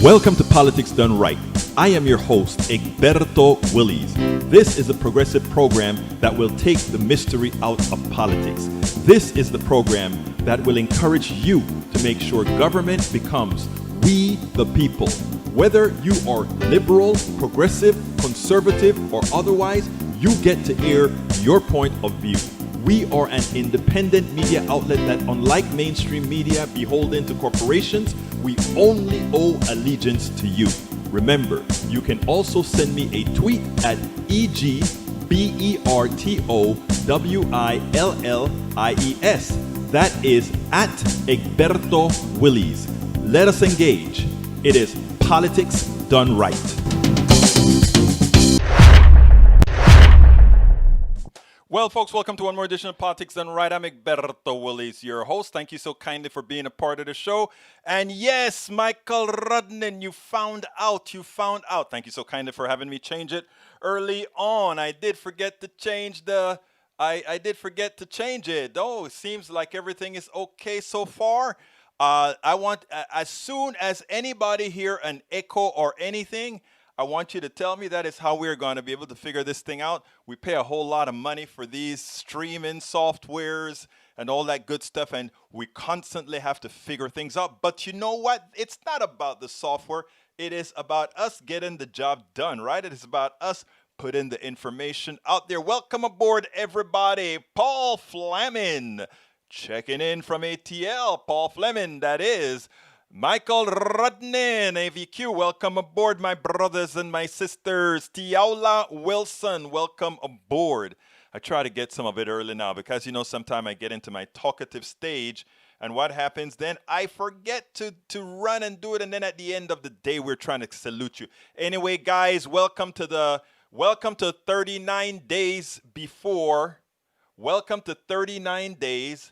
Welcome to Politics Done Right. I am your host, Egberto Willies. This is a progressive program that will take the mystery out of politics. This is the program that will encourage you to make sure government becomes we the people. Whether you are liberal, progressive, conservative, or otherwise, you get to air your point of view. We are an independent media outlet that, unlike mainstream media beholden to corporations, we only owe allegiance to you. Remember, you can also send me a tweet at EGBERTOWILLIES. That is at Egberto Willies. Let us engage. It is Politics Done Right. Well, folks, welcome to one more edition of Politics Done Right. I'm Egberto Willies, your host. Thank you so kindly for being a part of the show. And yes, Michael Rudnin, you found out. Thank you so kindly for having me change it early on. I did forget to change it. Oh, it seems like everything is okay so far. I want, as soon as anybody hear an echo or anything, I want you to tell me. That is how we're going to be able to figure this thing out. We pay a whole lot of money for these streaming softwares and all that good stuff, and we constantly have to figure things out. But you know what? It's not about the software. It is about us getting the job done, right? It is about us putting the information out there. Welcome aboard, everybody. Paul Fleming checking in from ATL. Paul Fleming, that is. Michael Rudnin, AVQ, welcome aboard, my brothers and my sisters. Tiaula Wilson, welcome aboard. I try to get some of it early now because, sometimes I get into my talkative stage, and what happens then? I forget to run and do it, and then at the end of the day, we're trying to salute you. Anyway, guys, welcome to 39 days before. Welcome to 39 days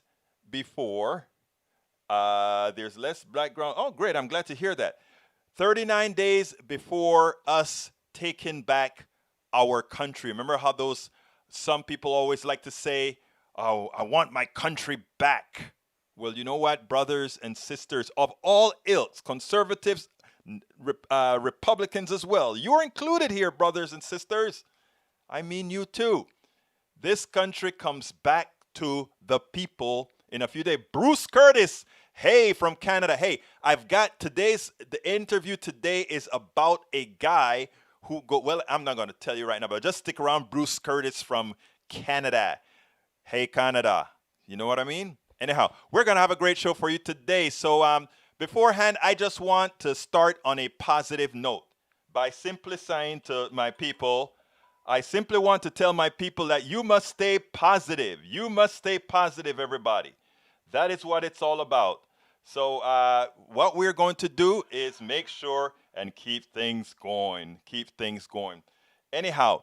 before. There's less background. Oh, great. I'm glad to hear that. 39 days before us taking back our country. Remember how some people always like to say, oh, I want my country back. Well, you know what, brothers and sisters of all ilks, conservatives, Republicans as well. You're included here, brothers and sisters. I mean you too. This country comes back to the people in a few days. Bruce Curtis, hey, from Canada. Hey, I've got the interview today is about a guy I'm not going to tell you right now, but just stick around. Bruce Curtis from Canada. Hey, Canada. You know what I mean? Anyhow, we're going to have a great show for you today. So beforehand, I just want to start on a positive note by simply saying to my people, I simply want to tell my people that you must stay positive. You must stay positive, everybody. That is what it's all about. So what we're going to do is make sure and keep things going. Anyhow,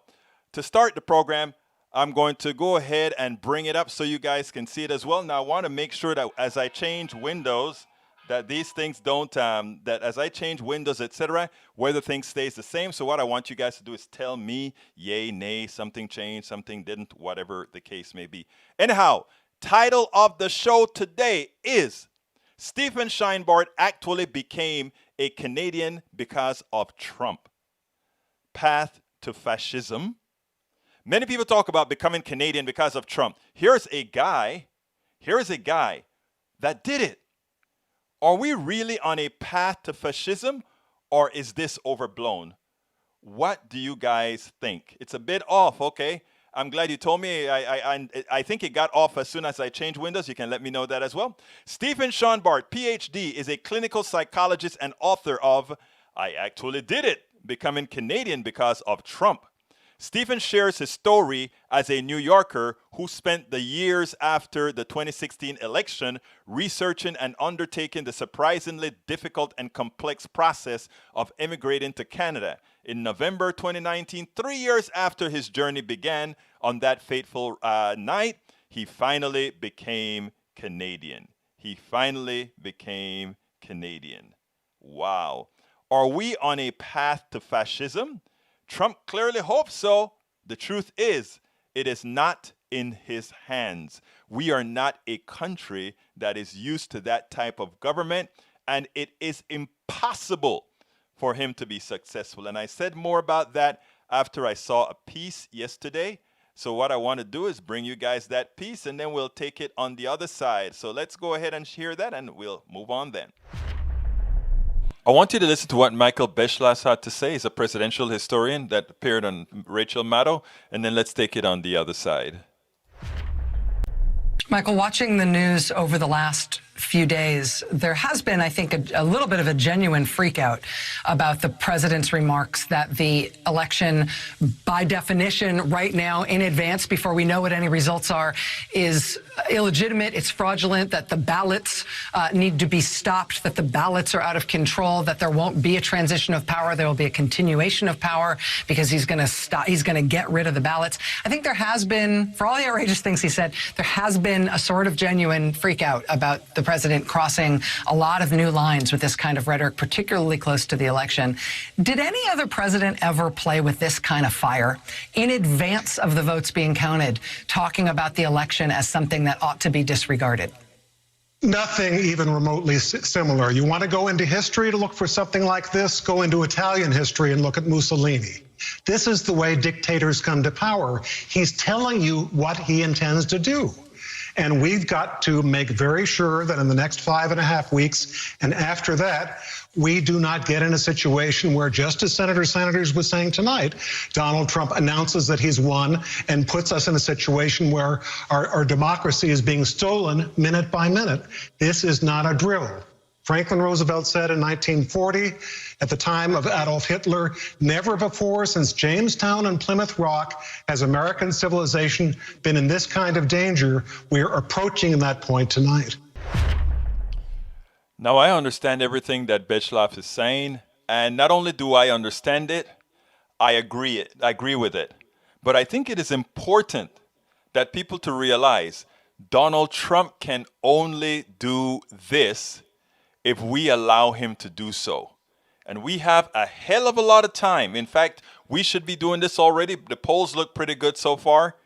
to start the program, I'm going to go ahead and bring it up so you guys can see it as well. Now, I want to make sure that as I change windows, that these things don't, that as I change windows, etc., whether things stays the same. So what I want you guys to do is tell me, yay, nay, something changed, something didn't, whatever the case may be. Anyhow, title of the show today is Stephen Scheinbart actually became a Canadian because of Trump. Path to fascism. Many people talk about becoming Canadian because of Trump. Here's a guy that did it. Are we really on a path to fascism, or is this overblown? What do you guys think? It's a bit off, okay? I'm glad you told me. I think it got off as soon as I changed windows. You can let me know that as well. Stephen Scheinbart, PhD, is a clinical psychologist and author of I Actually Did It, Becoming Canadian Because of Trump. Stephen shares his story as a New Yorker who spent the years after the 2016 election researching and undertaking the surprisingly difficult and complex process of immigrating to Canada. In November 2019, 3 years after his journey began, on that fateful night, he finally became Canadian. Wow. Are we on a path to fascism? Trump clearly hopes so. The truth is, it is not in his hands. We are not a country that is used to that type of government, and it is impossible for him to be successful. And I said more about that after I saw a piece yesterday. So what I want to do is bring you guys that piece, and then we'll take it on the other side. So let's go ahead and hear that, and we'll move on then. I want you to listen to what Michael Beschloss had to say. He's a presidential historian that appeared on Rachel Maddow, and then let's take it on the other side. Michael, watching the news over the last few days, there has been, I think, a little bit of a genuine freakout about the president's remarks that the election, by definition, right now, in advance, before we know what any results are, is illegitimate, it's fraudulent, that the ballots need to be stopped, that the ballots are out of control, that there won't be a transition of power, there will be a continuation of power because he's going to get rid of the ballots. I think there has been, for all the outrageous things he said, there has been a sort of genuine freakout about the president crossing a lot of new lines with this kind of rhetoric, particularly close to the election. Did any other president ever play with this kind of fire in advance of the votes being counted, talking about the election as something that ought to be disregarded? Nothing even remotely similar. You want to go into history to look for something like this? Go into Italian history and look at Mussolini. This is the way dictators come to power. He's telling you what he intends to do. And we've got to make very sure that in the next 5.5 weeks and after that, we do not get in a situation where, just as Senator Sanders was saying tonight, Donald Trump announces that he's won and puts us in a situation where our democracy is being stolen minute by minute. This is not a drill. Franklin Roosevelt said in 1940, at the time of Adolf Hitler, never before since Jamestown and Plymouth Rock has American civilization been in this kind of danger. We are approaching that point tonight. Now, I understand everything that Beschloss is saying, and not only do I understand it, I agree with it. But I think it is important that people to realize Donald Trump can only do this if we allow him to do so. And we have a hell of a lot of time. In fact, we should be doing this already. The polls look pretty good so far.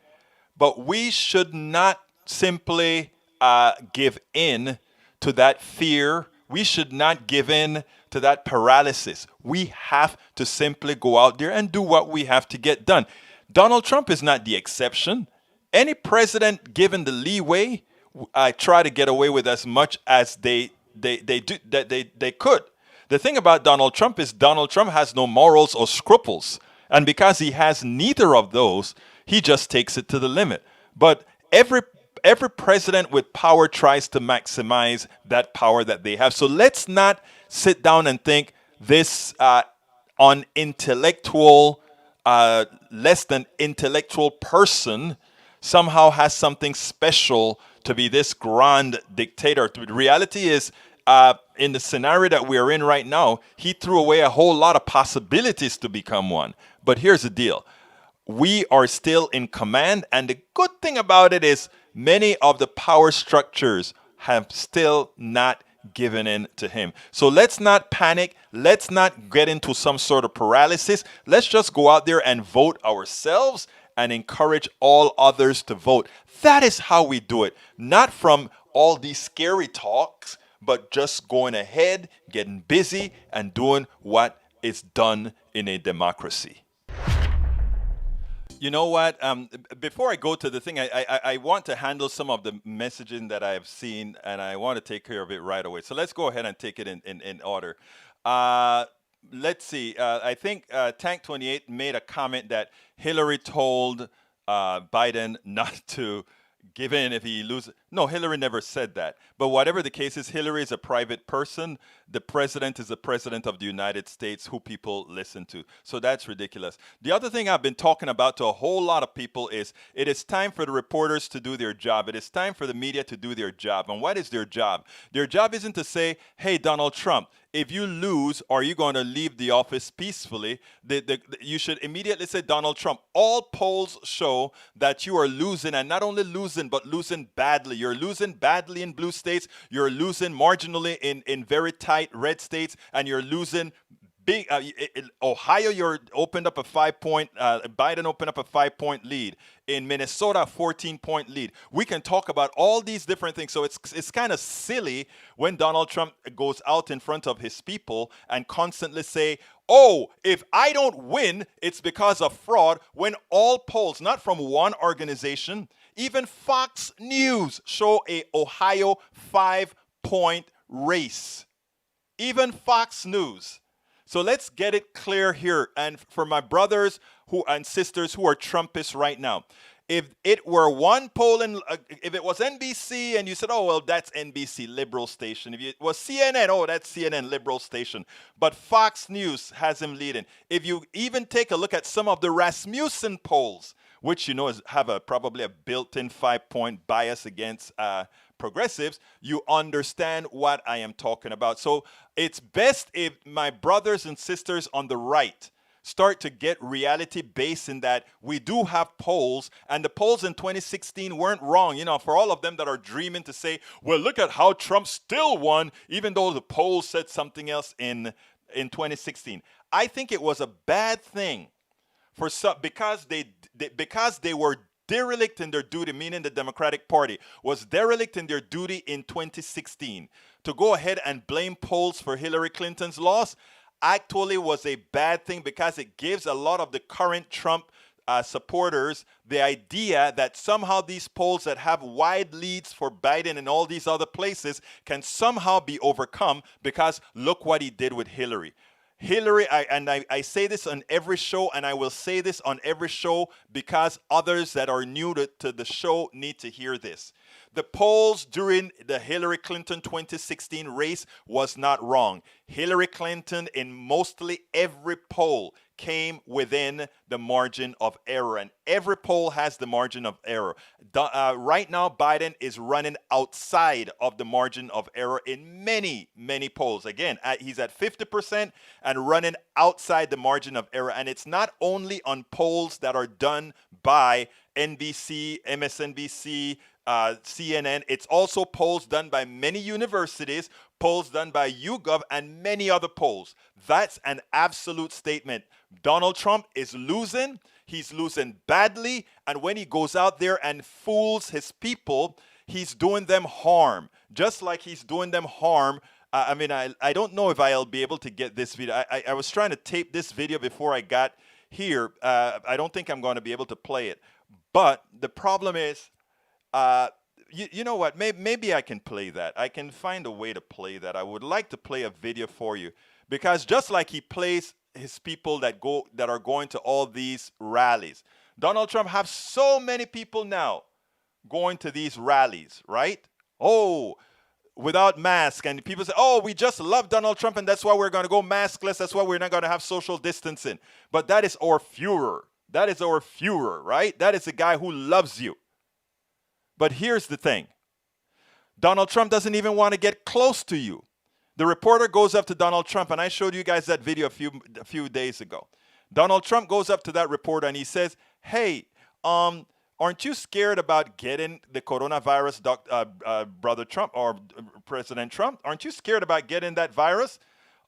But we should not simply give in to that fear. We should not give in to that paralysis. We have to simply go out there and do what we have to get done. Donald Trump is not the exception. Any president given the leeway, I try to get away with as much as they could. The thing about Donald Trump is Donald Trump has no morals or scruples. And because he has neither of those, he just takes it to the limit. But every president with power tries to maximize that power that they have. So let's not sit down and think this unintellectual, less than intellectual person somehow has something special to be this grand dictator. The reality is, in the scenario that we're in right now, he threw away a whole lot of possibilities to become one. But here's the deal. We are still in command, and the good thing about it is many of the power structures have still not given in to him. So let's not panic. Let's not get into some sort of paralysis. Let's just go out there and vote ourselves and encourage all others to vote. That is how we do it. Not from all these scary talks, but just going ahead, getting busy, and doing what is done in a democracy. You know what? Before I go to the thing, I want to handle some of the messaging that I have seen, and I want to take care of it right away. So let's go ahead and take it in order. Let's see. I think Tank 28 made a comment that Hillary told Biden not to give in if he loses. No, Hillary never said that. But whatever the case is, Hillary is a private person. The president is the president of the United States who people listen to. So that's ridiculous. The other thing I've been talking about to a whole lot of people is it is time for the reporters to do their job. It is time for the media to do their job. And what is their job? Their job isn't to say, hey, Donald Trump, if you lose, are you going to leave the office peacefully? You should immediately say, Donald Trump, all polls show that you are losing, and not only losing, but losing badly. You're losing badly in blue states. You're losing marginally in very tight red states, and you're losing Big Ohio, you're opened up a 5 point. Biden opened up a 5 point lead. In Minnesota, a 14 point lead. We can talk about all these different things. So it's kind of silly when Donald Trump goes out in front of his people and constantly say, "Oh, if I don't win, it's because of fraud." When all polls, not from one organization, even Fox News, show a Ohio 5 point race. Even Fox News. So let's get it clear here. And for my brothers and sisters who are Trumpists right now, if it were one poll, if it was NBC and you said, "Oh, well, that's NBC, liberal station." If it was CNN, "Oh, that's CNN, liberal station." But Fox News has him leading. If you even take a look at some of the Rasmussen polls, which have probably a built-in 5 point bias against progressives, you understand what I am talking about. So it's best if my brothers and sisters on the right start to get reality based in that we do have polls, and the polls in 2016 weren't wrong. For all of them that are dreaming to say, "Well, look at how Trump still won," even though the polls said something else in 2016. I think it was a bad thing for some, because they were derelict in their duty, meaning the Democratic Party was derelict in their duty in 2016 to go ahead and blame polls for Hillary Clinton's loss. Actually was a bad thing, because it gives a lot of the current Trump supporters the idea that somehow these polls that have wide leads for Biden and all these other places can somehow be overcome because look what he did with Hillary. I say this on every show, and I will say this on every show because others that are new to the show need to hear this. The polls during the Hillary Clinton 2016 race was not wrong. Hillary Clinton, in mostly every poll, came within the margin of error, and every poll has the margin of error. Right now, Biden is running outside of the margin of error in many, many polls. Again, he's at 50% and running outside the margin of error, and it's not only on polls that are done by NBC, MSNBC, CNN. It's also polls done by many universities, polls done by YouGov, and many other polls. That's an absolute statement. Donald Trump is losing. He's losing badly. And when he goes out there and fools his people, he's doing them harm. Just like he's doing them harm. I don't know if I'll be able to get this video. I was trying to tape this video before I got here. I don't think I'm going to be able to play it. But the problem is, you know what? Maybe I can play that. I can find a way to play that. I would like to play a video for you, because just like he plays his people that are going to all these rallies, Donald Trump has so many people now going to these rallies, right? Oh, without mask, and people say, "Oh, we just love Donald Trump, and that's why we're going to go maskless. That's why we're not going to have social distancing." But that is our Führer. That is our Führer, right? That is the guy who loves you. But here's the thing. Donald Trump doesn't even want to get close to you. The reporter goes up to Donald Trump, and I showed you guys that video a few days ago. Donald Trump goes up to that reporter and he says, "Hey, aren't you scared about getting the coronavirus, Brother Trump or President Trump? Aren't you scared about getting that virus?"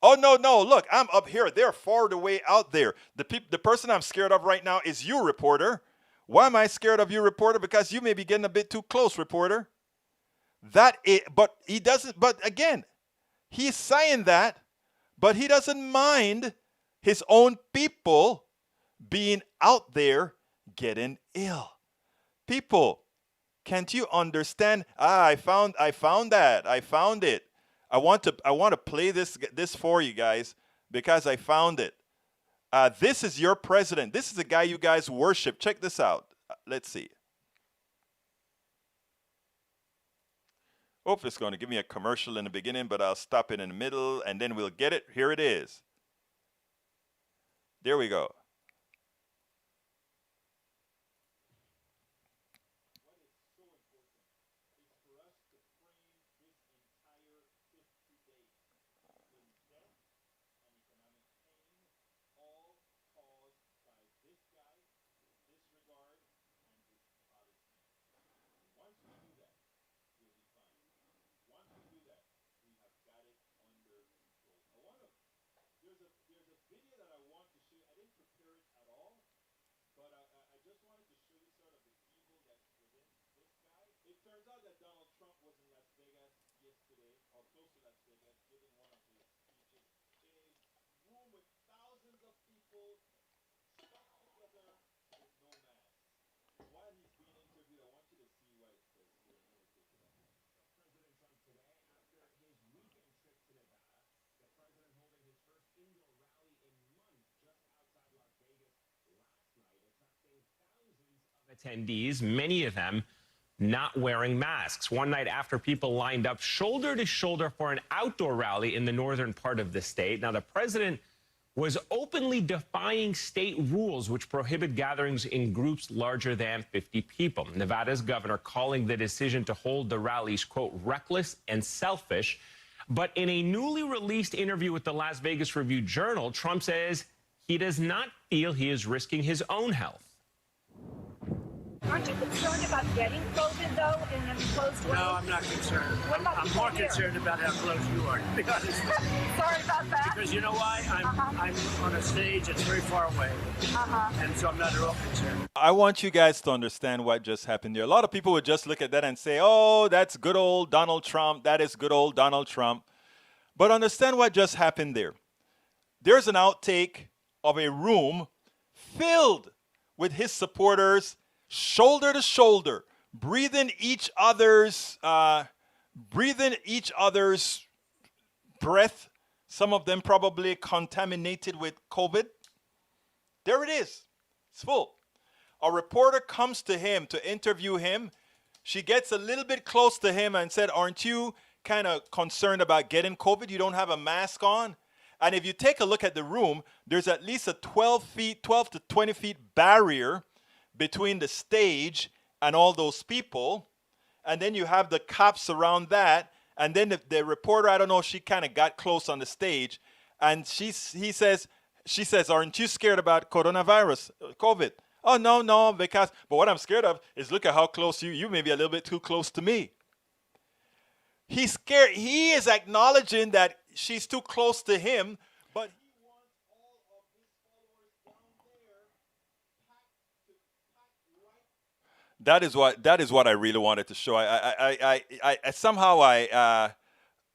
"Oh, no, look, I'm up here. They're far away out there. The person I'm scared of right now is you, reporter." "Why am I scared of you, reporter?" "Because you may be getting a bit too close, reporter." But he doesn't, but again, he's saying that, but he doesn't mind his own people being out there getting ill. People, can't you understand? I found that. I found it. I want to play this for you guys because I found it. This is your president. This is the guy you guys worship. Check this out. Let's see. Hope it's going to give me a commercial in the beginning, but I'll stop it in the middle, and then we'll get it. Here it is. There we go. There's turns out that Donald Trump was in Las Vegas yesterday, or close to Las Vegas, giving one of his speeches. A room with thousands of people stuck together with no mask. While he's being interviewed, I want you to see what it says here. I'm going to take it up. President Trump today after his weekend trip to Nevada. The president holding his first indoor rally in months just outside Las Vegas last night, attracting thousands of attendees, many of them not wearing masks. One night after people lined up shoulder to shoulder for an outdoor rally in the northern part of the state. Now, the president was openly defying state rules which prohibit gatherings in groups larger than 50 people. Nevada's governor calling the decision to hold the rallies, quote, reckless and selfish. But in a newly released interview with the Las Vegas Review-Journal, Trump says he does not feel he is risking his own health. Aren't you concerned about getting COVID, though, in an enclosed way? No, I'm not concerned. What about I'm people more here? concerned about how close you are, to be honest. Sorry about that. Because you know why? I'm on a stage that's very far away. And so I'm not at all concerned. I want you guys to understand what just happened there. A lot of people would just look at that and say, oh, that's good old Donald Trump. That is good old Donald Trump. But understand what just happened there. There's an outtake of a room filled with his supporters, shoulder to shoulder, breathing each other's breath. Some of them probably contaminated with COVID. There it is. It's full. A reporter comes to him to interview him. She gets a little bit close to him and said, aren't you kind of concerned about getting COVID? You don't have a mask on. And if you take a look at the room, there's at least a 12 to 20 feet barrier between the stage and all those people. And then you have the cops around that. And then the reporter, I don't know, she kind of got close on the stage. And she says, aren't you scared about coronavirus, COVID? Oh, no, but what I'm scared of is look at how close you may be a little bit too close to me. He's scared. He is acknowledging that she's too close to him, but he wants all of his followers down there packed right. That is what I really wanted to show. I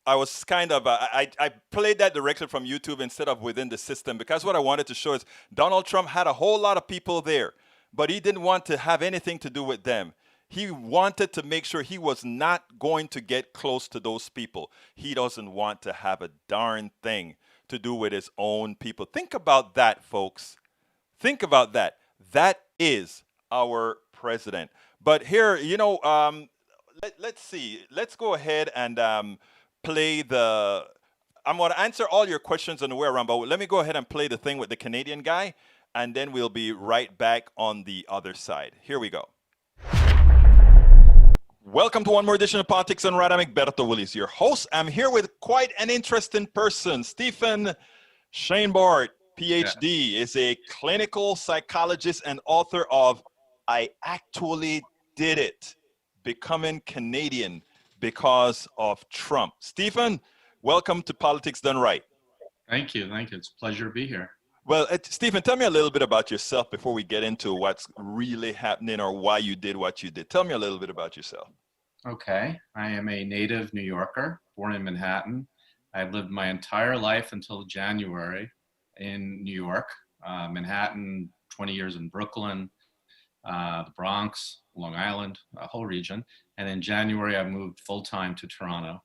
was kind of I played that directly from YouTube instead of within the system, because what I wanted to show is Donald Trump had a whole lot of people there, but he didn't want to have anything to do with them. He wanted to make sure he was not going to get close to those people. He doesn't want to have a darn thing to do with his own people. Think about that, folks. Think about that. That is our president. But here, let's see. Let's go ahead and play the... I'm going to answer all your questions on the way around, but let me go ahead and play the thing with the Canadian guy, and then we'll be right back on the other side. Here we go. Welcome to one more edition of Politics Done Right. I'm Egberto Willies, your host. I'm here with quite an interesting person. Stephen Chambord, PhD, is a clinical psychologist and author of I Actually Did It, Becoming Canadian Because of Trump. Stephen, welcome to Politics Done Right. Thank you. It's a pleasure to be here. Well, Stephen, tell me a little bit about yourself before we get into what's really happening or why you did what you did. Tell me a little bit about yourself. Okay. I am a native New Yorker, born in Manhattan. I've lived my entire life until January in New York, Manhattan, 20 years in Brooklyn, the Bronx, Long Island, a whole region. And in January, I moved full-time to Toronto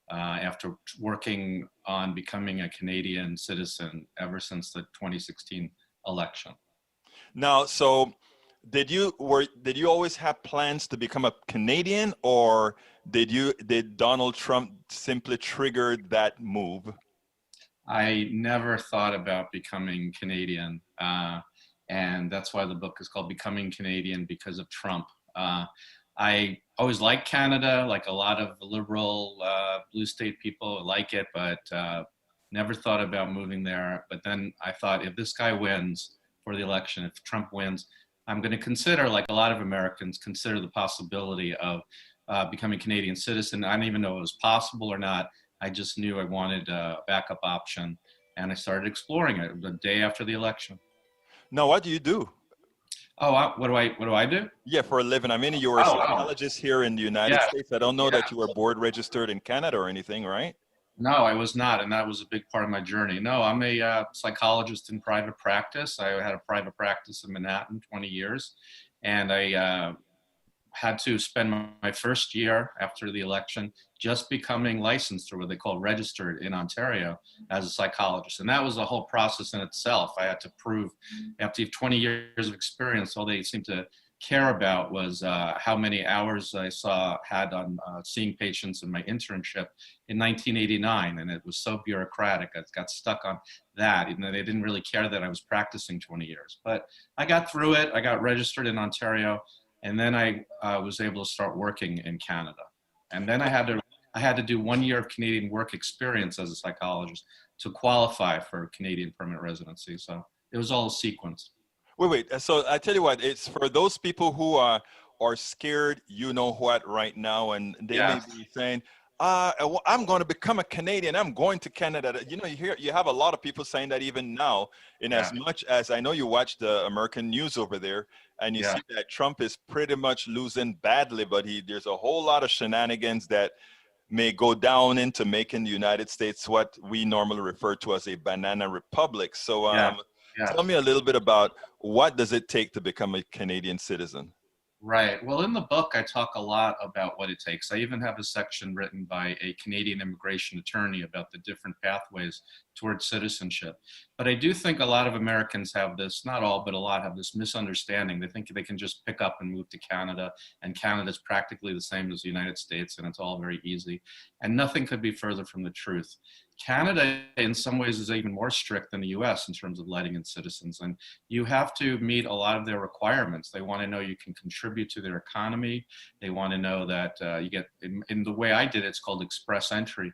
after working on becoming a Canadian citizen ever since the 2016 election. Now, so did you always have plans to become a Canadian, or did Donald Trump simply trigger that move? I never thought about becoming Canadian, and that's why the book is called Becoming Canadian Because of Trump. I always liked Canada, like a lot of liberal blue state people like it, but never thought about moving there. But then I thought, if this guy wins for the election, if Trump wins, I'm going to consider, like a lot of Americans, consider the possibility of becoming a Canadian citizen. I didn't even know it was possible or not. I just knew I wanted a backup option, and I started exploring it the day after the election. Now, what do you do? Oh, what do I do? Yeah, for a living. I mean, you were a Oh, psychologist here in the United yeah, States. I don't know yeah. that you were board registered in Canada or anything, right? No, I was not, and that was a big part of my journey. No, I'm a psychologist in private practice. I had a private practice in Manhattan, 20 years, and I had to spend my first year after the election just becoming licensed, or what they call registered, in Ontario as a psychologist. And that was a whole process in itself. I had to prove, after 20 years of experience, all they seemed to care about was how many hours I had on seeing patients in my internship in 1989. And it was so bureaucratic. I got stuck on that. And they didn't really care that I was practicing 20 years. But I got through it. I got registered in Ontario. And then I was able to start working in Canada. And then I had to do 1 year of Canadian work experience as a psychologist to qualify for Canadian permanent residency. So it was all a sequence. Wait. So I tell you what, it's for those people who are scared, you know what, right now, and they may be saying, I'm going to become a Canadian. I'm going to Canada. You know, you have a lot of people saying that even now, in as much as I know you watch the American news over there, and you see that Trump is pretty much losing badly, but there's a whole lot of shenanigans that may go down into making the United States what we normally refer to as a banana republic. So tell me a little bit about what does it take to become a Canadian citizen? Right. Well, in the book, I talk a lot about what it takes. I even have a section written by a Canadian immigration attorney about the different pathways towards citizenship. But I do think a lot of Americans have this, not all, but a lot have this misunderstanding. They think they can just pick up and move to Canada, and Canada's practically the same as the United States, and it's all very easy. And nothing could be further from the truth. Canada, in some ways, is even more strict than the US in terms of letting in citizens. And you have to meet a lot of their requirements. They want to know you can contribute to their economy. They want to know that you get, in the way I did it, it's called express entry.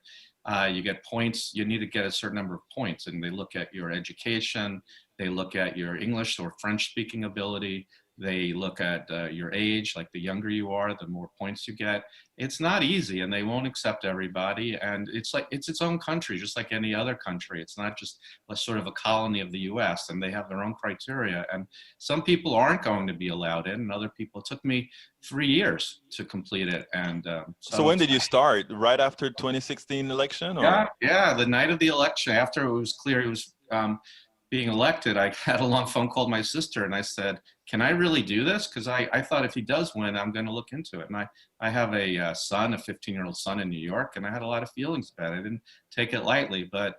You get points, you need to get a certain number of points, and they look at your education, they look at your English or French speaking ability, they look at your age, like the younger you are, the more points you get. It's not easy, and they won't accept everybody, and it's like, it's its own country, just like any other country. It's not just a sort of a colony of the US, and they have their own criteria, and some people aren't going to be allowed in, and other people, it took me 3 years to complete it. And so when did you start? Right after 2016 election? Or? Yeah, the night of the election, after it was clear it was being elected, I had a long phone call to my sister, and I said, can I really do this? Because I thought if he does win, I'm going to look into it. And I have a son, a 15-year-old son in New York, and I had a lot of feelings about it. I didn't take it lightly, but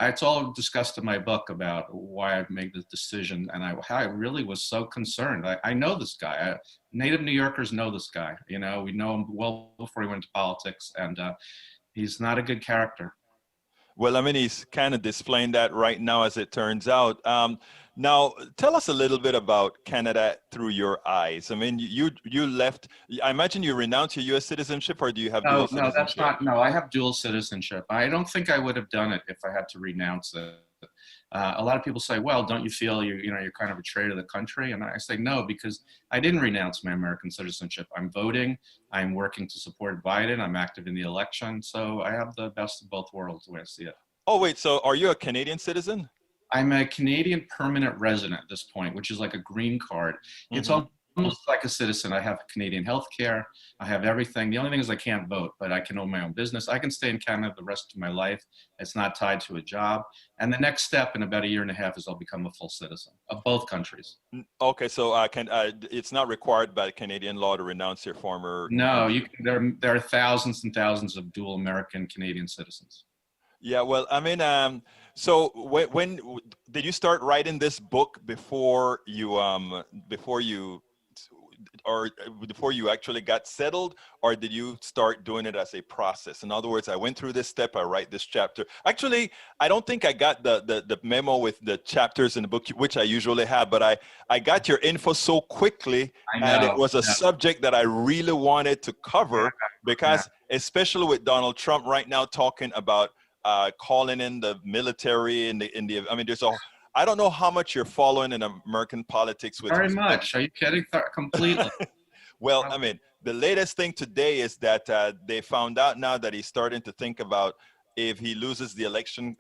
it's all discussed in my book about why I made this decision, and how I really was so concerned. I know this guy. Native New Yorkers know this guy. You know, we know him well before he went to politics, and he's not a good character. Well, I mean, he's kind of displaying that right now, as it turns out. Now, tell us a little bit about Canada through your eyes. I mean, you left. I imagine you renounced your U.S. citizenship, or do you have dual citizenship? No, that's not. No, I have dual citizenship. I don't think I would have done it if I had to renounce it. A lot of people say, well, don't you feel you're kind of a traitor to the country? And I say no, because I didn't renounce my American citizenship. I'm voting. I'm working to support Biden. I'm active in the election. So I have the best of both worlds, the way I see it. Oh, wait. So are you a Canadian citizen? I'm a Canadian permanent resident at this point, which is like a green card. It's almost like a citizen. I have Canadian health care. I have everything. The only thing is I can't vote, but I can own my own business. I can stay in Canada the rest of my life. It's not tied to a job. And the next step in about 1.5 years is I'll become a full citizen of both countries. Okay, so it's not required by Canadian law to renounce your former. No, there are thousands and thousands of dual American Canadian citizens. Yeah, well, I mean, so when did you start writing this book before you actually got settled, or did you start doing it as a process? In other words, I went through this step, I write this chapter. Actually, I don't think I got the memo with the chapters in the book, which I usually have, but I got your info so quickly, and it was a subject that I really wanted to cover, because especially with Donald Trump right now talking about calling in the military and I mean, I don't know how much you're following in American politics. Very much. Are you kidding? Completely. Well, I mean, the latest thing today is that they found out now that he's starting to think about, if he loses the election,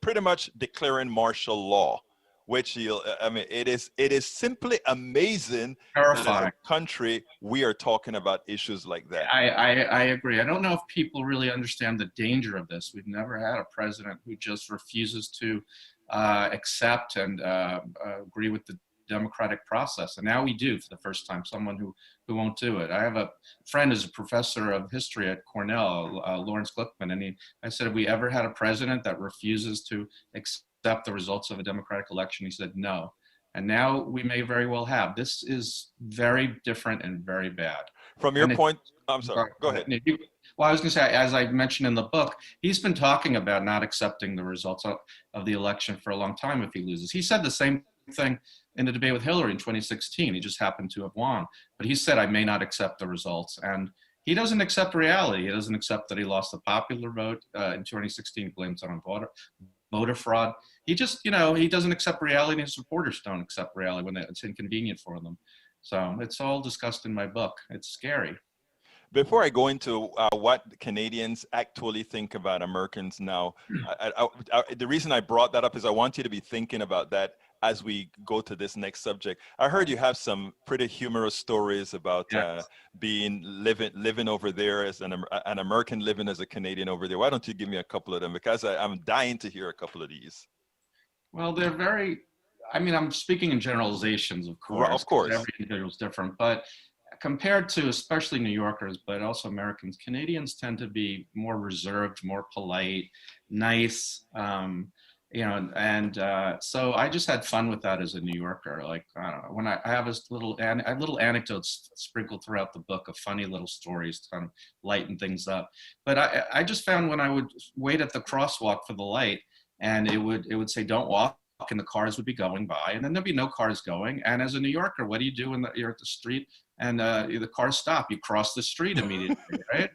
pretty much declaring martial law which I mean, it is simply amazing that as a Terrifying. country we are talking about issues like that. I agree. I don't know if people really understand the danger of this. We've never had a president who just refuses to accept and agree with the democratic process. And now we do for the first time, someone who won't do it. I have a friend who's a professor of history at Cornell, Lawrence Glickman, and I said, have we ever had a president that refuses to accept the results of a democratic election? He said, no. And now we may very well have. This is very different and very bad. From your point, I'm sorry, go ahead. Well, I was going to say, as I mentioned in the book, he's been talking about not accepting the results of the election for a long time if he loses. He said the same thing in the debate with Hillary in 2016. He just happened to have won. But he said, I may not accept the results. And he doesn't accept reality. He doesn't accept that he lost the popular vote in 2016, blames it on voter fraud. He just, he doesn't accept reality, and his supporters don't accept reality when it's inconvenient for them. So it's all discussed in my book. It's scary. Before I go into what Canadians actually think about Americans now, the reason I brought that up is I want you to be thinking about that as we go to this next subject. I heard you have some pretty humorous stories about living over there as an American living as a Canadian over there. Why don't you give me a couple of them? Because I'm dying to hear a couple of these. Well, they're very, I'm speaking in generalizations, of course. Well, of course. Every individual is different, but compared to especially New Yorkers, but also Americans, Canadians tend to be more reserved, more polite, nice, so I just had fun with that as a New Yorker. Like, I don't know, when I have this little anecdotes sprinkled throughout the book of funny little stories to kind of lighten things up. But I just found when I would wait at the crosswalk for the light, and it would say, don't walk, and the cars would be going by, and then there'd be no cars going. And as a New Yorker, what do you do when you're at the street and the cars stop? You cross the street immediately, right?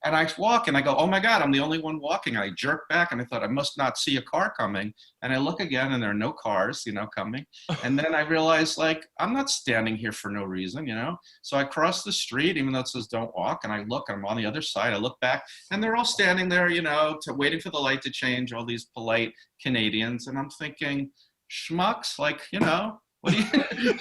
And I walk and I go, oh my God, I'm the only one walking. I jerk back and I thought I must not see a car coming. And I look again and there are no cars, coming. And then I realized, like, I'm not standing here for no reason, So I cross the street, even though it says don't walk. And I look, I'm on the other side. I look back and they're all standing there, waiting for the light to change, all these polite Canadians. And I'm thinking, schmucks, like, what do you?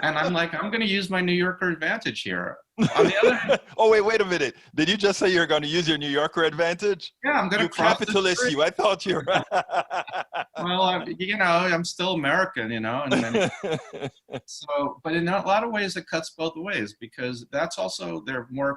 And I'm like, I'm going to use my New Yorker advantage here. On the other hand, oh, wait a minute. Did you just say you're going to use your New Yorker advantage? Yeah, I'm going to cross capitalist. I thought you were. Well, I'm still American, and then, but in a lot of ways it cuts both ways, because that's also they're more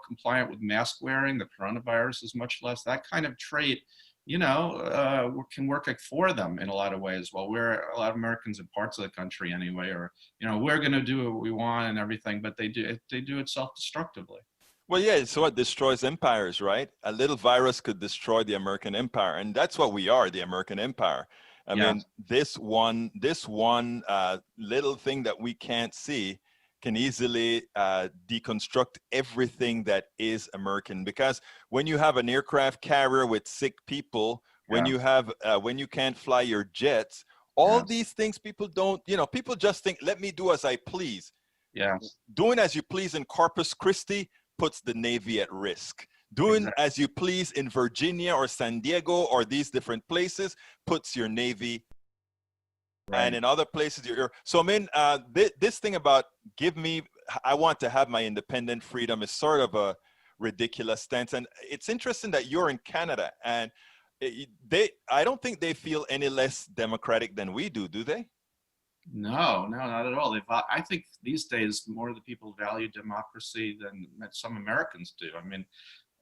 compliant with mask wearing. The coronavirus is much less. That kind of trait, can work for them in a lot of ways. Well, a lot of Americans in parts of the country anyway, or, we're going to do what we want and everything, but they do it self-destructively. Well, yeah, it's what destroys empires, right? A little virus could destroy the American empire. And that's what we are, the American empire. I mean, this one little thing that we can't see can easily deconstruct everything that is American. Because when you have an aircraft carrier with sick people, when you can't fly your jets, all these things people don't, people just think, let me do as I please. Yeah. Doing as you please in Corpus Christi puts the Navy at risk. Doing as you please in Virginia or San Diego or these different places puts your Navy. Right. And in other places, so I mean, this thing about I want to have my independent freedom is sort of a ridiculous stance. And it's interesting that you're in Canada, and I don't think they feel any less democratic than we do they? No, not at all. I think these days more of the people value democracy than some Americans do. I mean,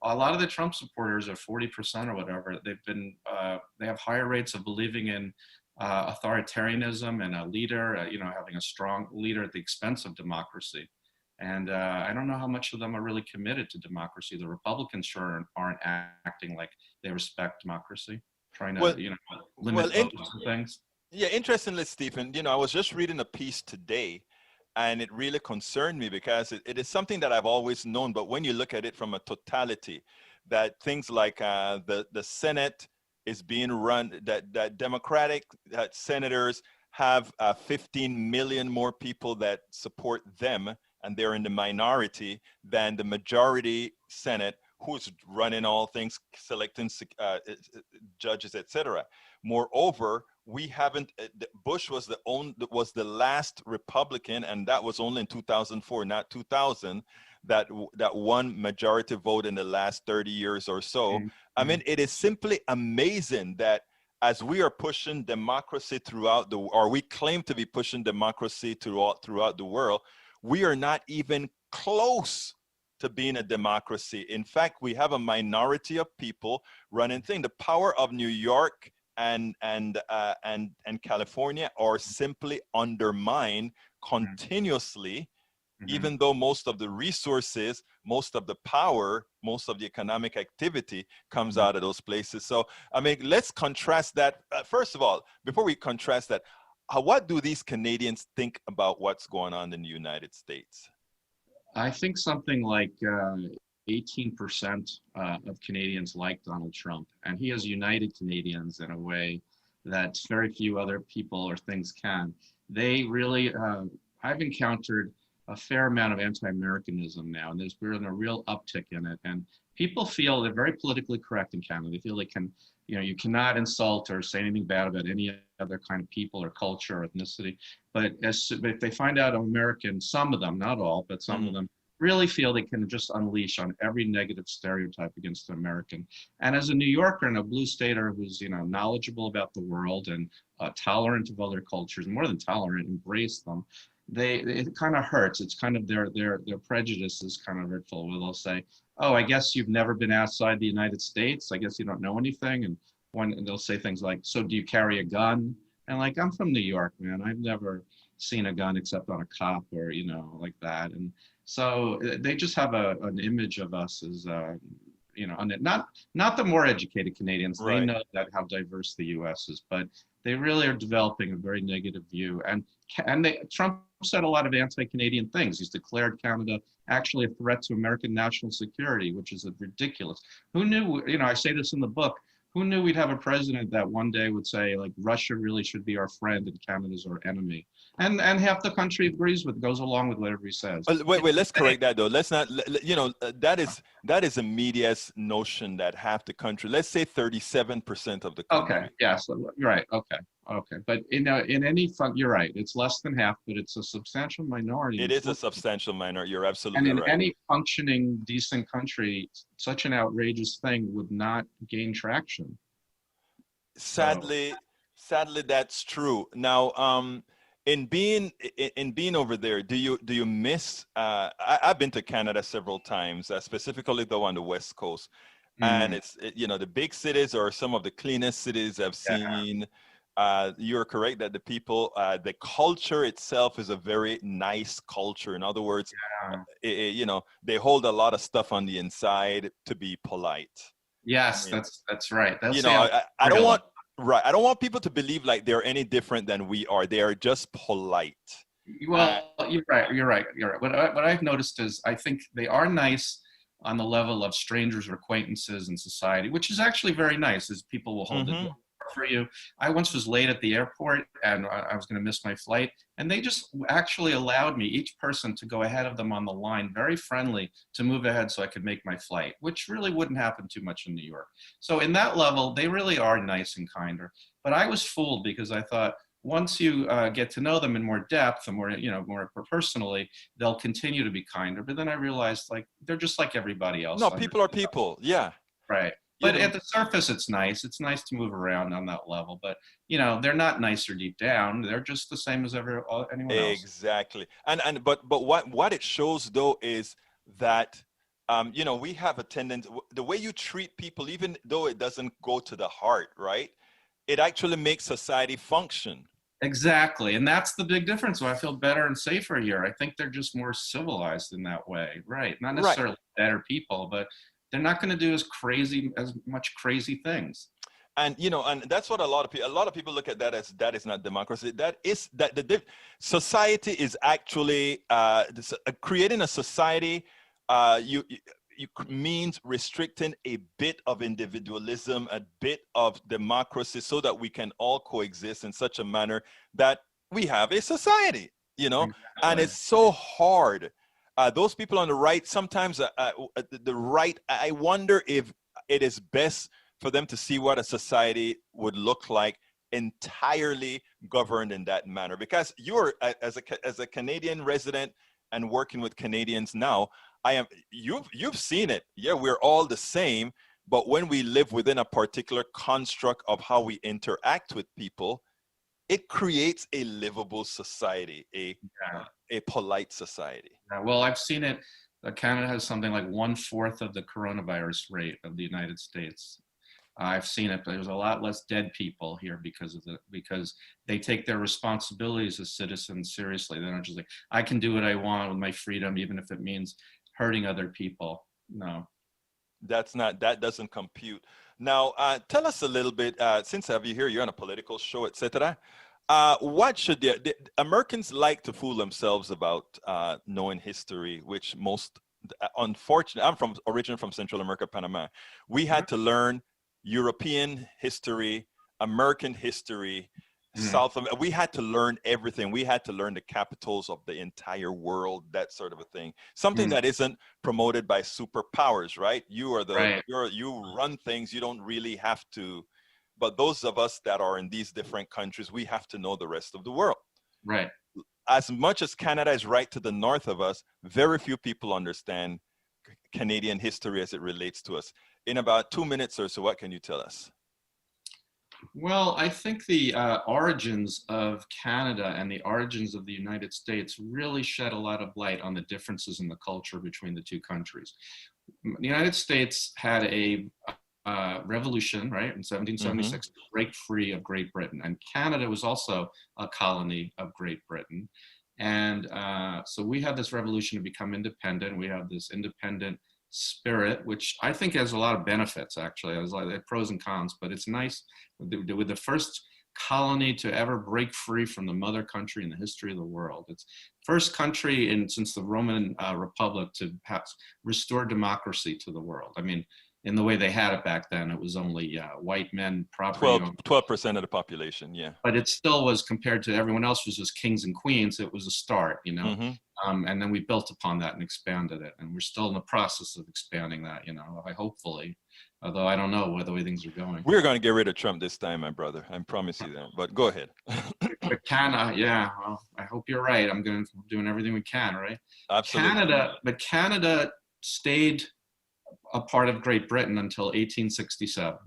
a lot of the Trump supporters are 40% or whatever. They have higher rates of believing in authoritarianism and a leader, having a strong leader at the expense of democracy. And I don't know how much of them are really committed to democracy. The Republicans sure aren't acting like they respect democracy, trying to, limit votes and things. Yeah, interestingly, Stephen, I was just reading a piece today, and it really concerned me because it is something that I've always known. But when you look at it from a totality, that things like the Senate is being run, that Democratic senators have 15 million more people that support them, and they're in the minority, than the majority Senate, who's running all things, selecting judges, etc. Moreover, we haven't. Bush was the last Republican, and that was only in 2004, not 2000. That won majority vote in the last 30 years or so. Mm-hmm. I mean, it is simply amazing that as we are pushing democracy throughout or we claim to be pushing democracy throughout the world, we are not even close to being a democracy. In fact, we have a minority of people running things. The power of New York and California are simply undermined continuously. Mm-hmm. Even though most of the resources, most of the power, most of the economic activity comes out of those places. So, I mean, let's contrast that. First of all, before we contrast that, what do these Canadians think about what's going on in the United States? I think something like 18% of Canadians like Donald Trump, and he has united Canadians in a way that very few other people or things can. They really, I've encountered a fair amount of anti-Americanism now, and we're in a real uptick in it. And people feel they're very politically correct in Canada. They feel they can, you cannot insult or say anything bad about any other kind of people or culture or ethnicity. But if they find out I'm American, some of them, not all, but some of them really feel they can just unleash on every negative stereotype against an American. And as a New Yorker and a blue stater who's, knowledgeable about the world and tolerant of other cultures, more than tolerant, embrace them, it kind of hurts. It's kind of their prejudice is kind of hurtful, where they'll say, oh, I guess you've never been outside the United States. I guess you don't know anything. And they'll say things like, so do you carry a gun? And like, I'm from New York, man. I've never seen a gun except on a cop or, like that. And so they just have an image of us as, not the more educated Canadians. Right. They know how diverse the U.S. is, but they really are developing a very negative view. And Trump said a lot of anti-Canadian things. He's declared Canada actually a threat to American national security, which is ridiculous. Who knew, I say this in the book, who knew we'd have a president that one day would say, like, Russia really should be our friend and Canada's our enemy? And half the country agrees with, goes along with whatever he says. Wait, let's correct that though. Let's not, that is a media's notion that half the country, let's say 37% of the country. Okay, yes, right, okay. But in any fund, you're right, it's less than half, but it's a substantial minority. It is a substantial minority, you're absolutely right. And in any functioning, decent country, such an outrageous thing would not gain traction. Sadly, that's true. Now, in being over there, do you miss? I've been to Canada several times, specifically though on the West Coast, and the big cities are some of the cleanest cities I've seen. You're correct that the people, the culture itself is a very nice culture. In other words, they hold a lot of stuff on the inside to be polite. Yes, that's right. I don't want. Right. I don't want people to believe like they're any different than we are. They are just polite. Well, you're right. What I've noticed is I think they are nice on the level of strangers or acquaintances in society, which is actually very nice, as people will hold the door for you. I once was late at the airport and I was going to miss my flight, and they just actually allowed me, each person, to go ahead of them on the line, very friendly, to move ahead so I could make my flight, which really wouldn't happen too much in New York. So in that level, they really are nice and kinder. But I was fooled because I thought once you get to know them in more depth and more personally, they'll continue to be kinder. But then I realized, like, they're just like everybody else. No, people are people. Yeah. Right. But at the surface, it's nice. It's nice to move around on that level. But, they're not nicer deep down. They're just the same as anyone else. Exactly. But what it shows, though, is that, we have a tendency, the way you treat people, even though it doesn't go to the heart, right? It actually makes society function. Exactly. And that's the big difference. So I feel better and safer here. I think they're just more civilized in that way. Right. Not necessarily better people, but they're not going to do as much crazy things. And and that's what a lot of people look at that as, that is not democracy. That is the society is actually creating a society. You means restricting a bit of individualism, a bit of democracy, so that we can all coexist in such a manner that we have a society. Exactly. And it's so hard. Those people on the right, sometimes the right, I wonder if it is best for them to see what a society would look like entirely governed in that manner? Because you're as a Canadian resident and working with Canadians now, you've seen it. Yeah, we're all the same, but when we live within a particular construct of how we interact with people, it creates a livable society, a polite society. Well, I've seen it. Canada has something like 1/4 of the coronavirus rate of the United States. I've seen it, but there's a lot less dead people here because they take their responsibilities as citizens seriously. They're not just like, I can do what I want with my freedom, even if it means hurting other people. No. That doesn't compute. Now, tell us a little bit, since I have you here, you're on a political show, etc. What should the Americans like to fool themselves about knowing history, which most, unfortunately, I'm originally from Central America, Panama. We had to learn European history, American history, South America. We had to learn everything. We had to learn the capitals of the entire world, that sort of a thing. Something that isn't promoted by superpowers, right? You are you run things. You don't really have to. But those of us that are in these different countries, we have to know the rest of the world. Right. As much as Canada is right to the north of us, very few people understand Canadian history as it relates to us. In about 2 minutes or so, what can you tell us? Well, I think the origins of Canada and the origins of the United States really shed a lot of light on the differences in the culture between the two countries. The United States had a revolution, right, in 1776 to break free of Great Britain. And Canada was also a colony of Great Britain. And so we had this revolution to become independent. We have this independent spirit, which I think has a lot of benefits, actually. There's a lot of pros and cons, but it's nice with the first colony to ever break free from the mother country in the history of the world. It's first country since the Roman Republic to restore democracy to the world. I mean, in the way they had it back then, it was only white men, property 12% of the population, yeah. But it still was, compared to everyone else, was just kings and queens. It was a start, you know. And then we built upon that and expanded it, and we're still in the process of expanding that, you know. Hopefully, although I don't know where the way things are going. We're going to get rid of Trump this time, my brother. I promise you that. But go ahead. But Canada, yeah. Well, I hope you're right. I'm doing everything we can, right? Absolutely. Canada stayed a part of Great Britain until 1867,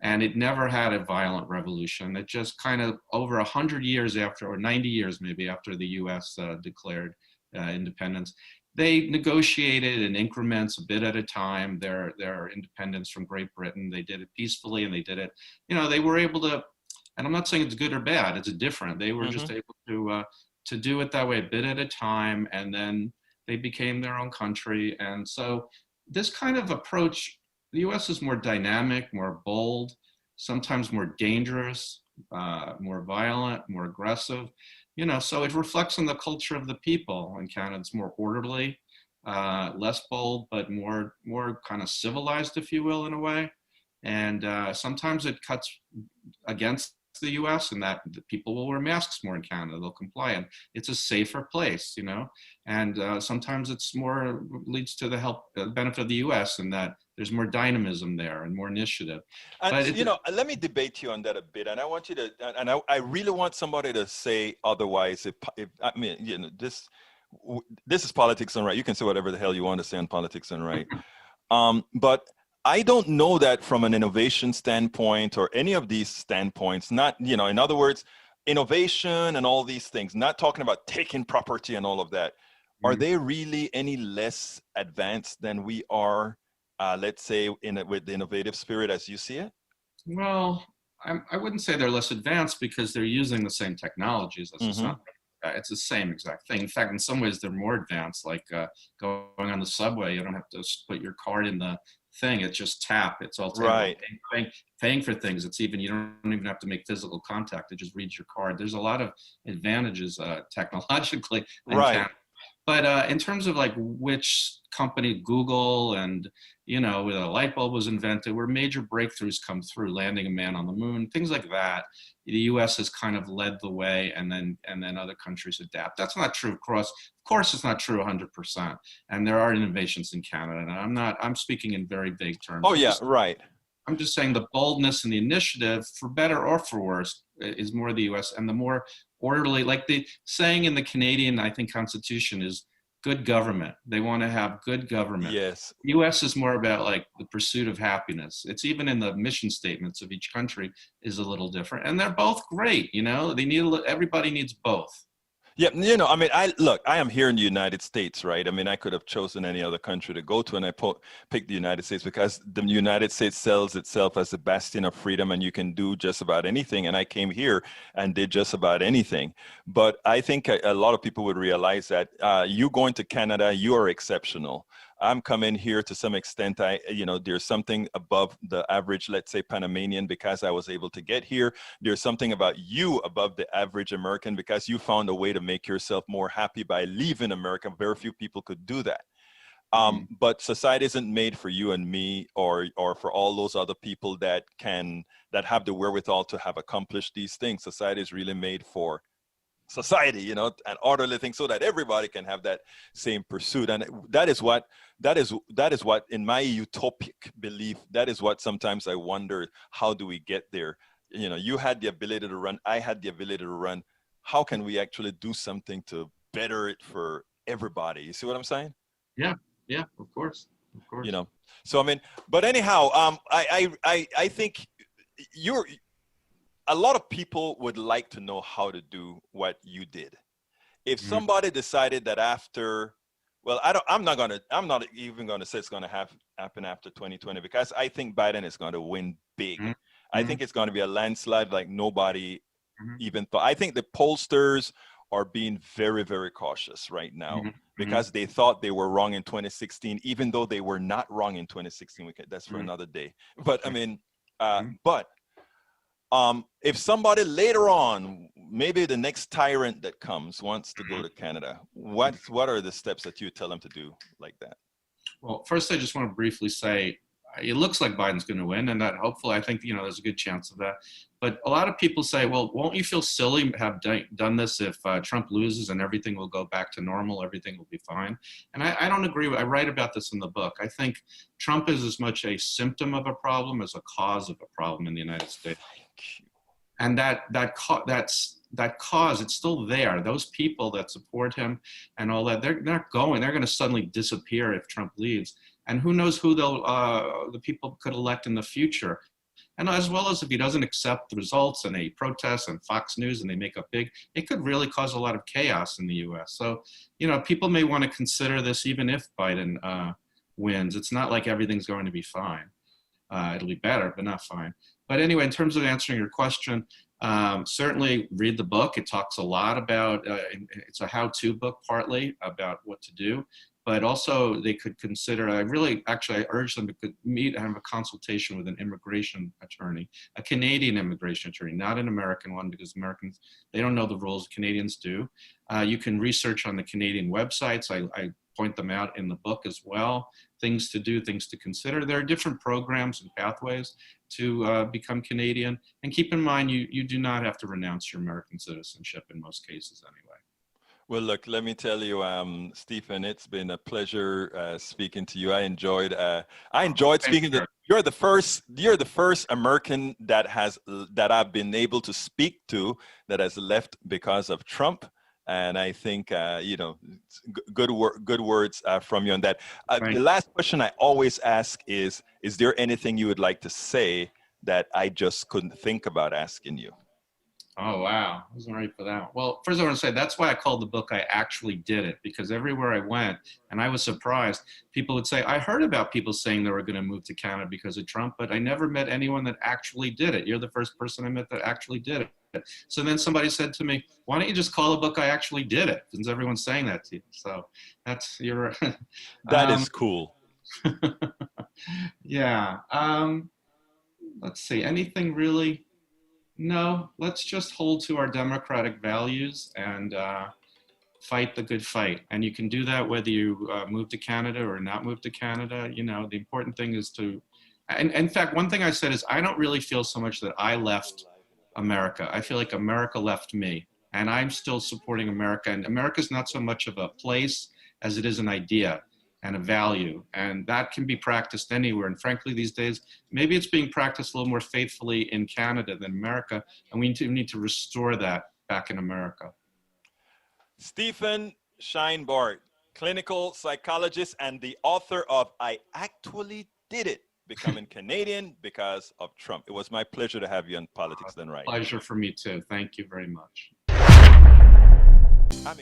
and it never had a violent revolution. It just kind of over 100 years after, or 90 years maybe after the U.S. Declared independence, they negotiated in increments, a bit at a time, their independence from Great Britain. They did it peacefully, and they did it, you know, they were able to, and I'm not saying it's good or bad, it's different. They were just able to do it that way, a bit at a time, and then they became their own country. And so this kind of approach, the U.S. is more dynamic, more bold, sometimes more dangerous, more violent, more aggressive, you know, so it reflects on the culture of the people. In Canada, it's more orderly, less bold, but more kind of civilized, if you will, in a way. And sometimes it cuts against the U.S. and that the people will wear masks more in Canada. They'll comply, and it's a safer place, you know. And sometimes it's more leads to the benefit of the U.S. and that there's more dynamism there and more initiative. And you know, let me debate you on that a bit. And I want you to, and I really want somebody to say otherwise. If I mean, you know, this is Politics Done Right. You can say whatever the hell you want to say on Politics Done Right, but I don't know that from an innovation standpoint or any of these standpoints, not, you know, in other words, innovation and all these things, not talking about taking property and all of that. Are they really any less advanced than we are, let's say, with the innovative spirit as you see it? Well, I wouldn't say they're less advanced because they're using the same technologies. It's the same exact thing. In fact, in some ways, they're more advanced, like going on the subway. You don't have to put your card in the thing. It's just tap. It's all right. Paying for things. It's even, you don't even have to make physical contact. It just reads your card. There's a lot of advantages technologically. Right. But in terms of like which company, Google, and, you know, where the light bulb was invented, where major breakthroughs come through, landing a man on the moon, things like that, the U.S. has kind of led the way, and then other countries adapt. That's not true across. Of course, it's not true 100%. And there are innovations in Canada, and I'm speaking in very vague terms. Oh yeah, right. I'm just saying the boldness and the initiative, for better or for worse, is more the U.S. and the more orderly, like the saying in the Canadian, I think, Constitution is good government. They want to have good government. Yes. The U.S. is more about like the pursuit of happiness. It's even in the mission statements of each country is a little different, and they're both great. You know, they need everybody needs both. Yeah, I mean, I am here in the United States, right? I mean, I could have chosen any other country to go to, and I picked the United States because the United States sells itself as a bastion of freedom, and you can do just about anything. And I came here and did just about anything. But I think a lot of people would realize that you going to Canada, you are exceptional. I'm coming here to some extent. There's something above the average, let's say Panamanian, because I was able to get here. There's something about you above the average American because you found a way to make yourself more happy by leaving America. Very few people could do that. But society isn't made for you and me or for all those other people that have the wherewithal to have accomplished these things. Society is really made for society, an orderly thing so that everybody can have that same pursuit. And that is what in my utopic belief, that is what sometimes I wonder, how do we get there? You had the ability to run, I had the ability to run. How can we actually do something to better it for everybody? You see what I'm saying? Yeah, of course. So I mean, but anyhow, I think a lot of people would like to know how to do what you did. If somebody decided that after, well, I'm not even going to say it's going to happen after 2020, because I think Biden is going to win big. I think it's going to be a landslide like nobody even thought. I think the pollsters are being very, very cautious right now because they thought they were wrong in 2016, even though they were not wrong in 2016. That's for another day. But I mean, if somebody later on, maybe the next tyrant that comes wants to go to Canada, what are the steps that you tell them to do like that? Well, first, I just want to briefly say, it looks like Biden's going to win, and that hopefully, I think, there's a good chance of that. But a lot of people say, well, won't you feel silly have done this if Trump loses and everything will go back to normal, everything will be fine? And I don't agree. I write about this in the book. I think Trump is as much a symptom of a problem as a cause of a problem in the United States. And that cause, it's still there. Those people that support him and all that, they're not going. They're going to suddenly disappear if Trump leaves. And who knows who the people could elect in the future. And as well as if he doesn't accept the results and he protests on Fox News and they make up big, it could really cause a lot of chaos in the U.S. So, people may want to consider this even if Biden wins. It's not like everything's going to be fine. It'll be better, but not fine. But anyway, in terms of answering your question, certainly read the book. It talks a lot about, it's a how-to book partly about what to do, but also they could consider, I urge them to meet and have a consultation with an immigration attorney, a Canadian immigration attorney, not an American one, because Americans, they don't know the rules, Canadians do. You can research on the Canadian websites. I point them out in the book as well. Things to do, things to consider. There are different programs and pathways to become Canadian. And keep in mind, you do not have to renounce your American citizenship in most cases anyway. Well, look, let me tell you, Stephen, it's been a pleasure speaking to you. I enjoyed speaking to you. You're the first American that I've been able to speak to that has left because of Trump. And I think, good words from you on that. The last question I always ask is there anything you would like to say that I just couldn't think about asking you? Oh, wow. I wasn't ready for that. Well, first I want to say that's why I called the book I Actually Did It, because everywhere I went, and I was surprised, people would say, I heard about people saying they were going to move to Canada because of Trump, but I never met anyone that actually did it. You're the first person I met that actually did it. So then somebody said to me, why don't you just call the book I Actually Did It, since everyone's saying that to you? So that's your... That is cool. Yeah. Let's see, anything really... No, let's just hold to our democratic values and fight the good fight. And you can do that whether you move to Canada or not move to Canada. The important thing is to, and in fact, one thing I said is I don't really feel so much that I left America. I feel like America left me, and I'm still supporting America. And America's not so much of a place as it is an idea. and a value. And that can be practiced anywhere. And frankly, these days, maybe it's being practiced a little more faithfully in Canada than America. And we need to restore that back in America. Stephen Scheinbart, clinical psychologist and the author of I Actually Did It, Becoming Canadian Because of Trump. It was my pleasure to have you on Politics Done Right. Pleasure for me too. Thank you very much.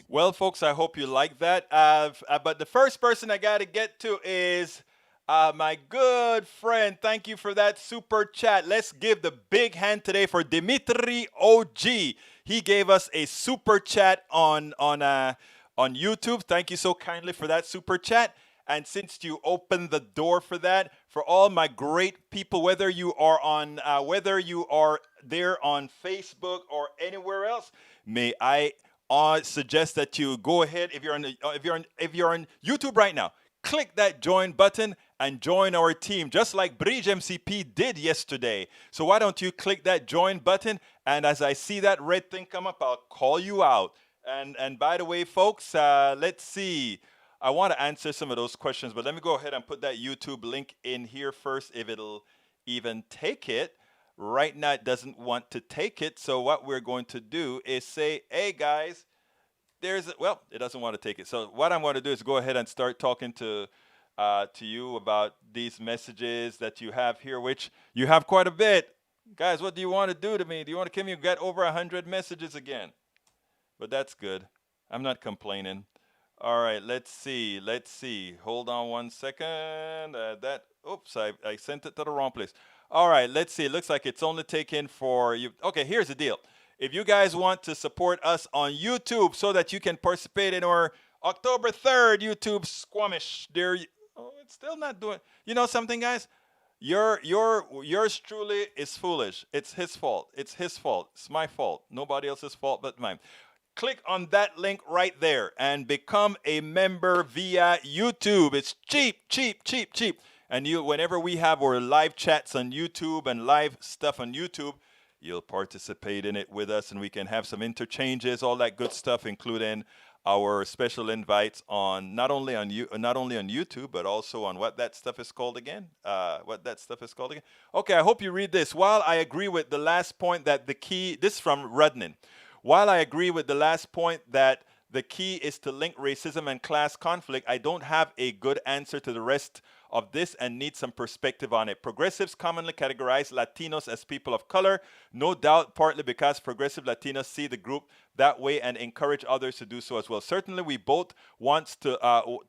Well, folks, I hope you like that. But the first person I got to get to is my good friend. Thank you for that super chat. Let's give the big hand today for Dimitri OG. He gave us a super chat on YouTube. Thank you so kindly for that super chat. And since you opened the door for that, for all my great people, whether you are there on Facebook or anywhere else, may I suggest that you go ahead, if you're on YouTube right now, click that join button and join our team, just like Bridge MCP did yesterday. So why don't you click that join button, and as I see that red thing come up, I'll call you out. And by the way, folks, let's see. I want to answer some of those questions, but let me go ahead and put that YouTube link in here first, if it'll even take it. Right now, it doesn't want to take it. So what we're going to do is say, hey, guys, well, it doesn't want to take it. So what I'm going to do is go ahead and start talking to you about these messages that you have here, which you have quite a bit. Guys, what do you want to do to me? Do you want to get over 100 messages again? But that's good. I'm not complaining. All right, let's see. Hold on one second. Oops, I sent it to the wrong place. All right, let's see. It looks like it's only taken for you. Okay, here's the deal. If you guys want to support us on YouTube so that you can participate in our October 3rd YouTube Squamish, it's still not doing. You know something, guys? Yours truly is foolish. It's his fault. It's his fault. It's my fault. Nobody else's fault but mine. Click on that link right there and become a member via YouTube. It's cheap. And whenever we have our live chats on YouTube and live stuff on YouTube, you'll participate in it with us, and we can have some interchanges, all that good stuff, including our special invites on not only on YouTube, but also on what that stuff is called again. Okay, I hope you read this. While I agree with the last point that this is from Rudnin. While I agree with the last point that the key is to link racism and class conflict, I don't have a good answer to the rest of this and need some perspective on it. Progressives commonly categorize Latinos as people of color, no doubt partly because progressive Latinos see the group that way and encourage others to do so as well. Certainly, we both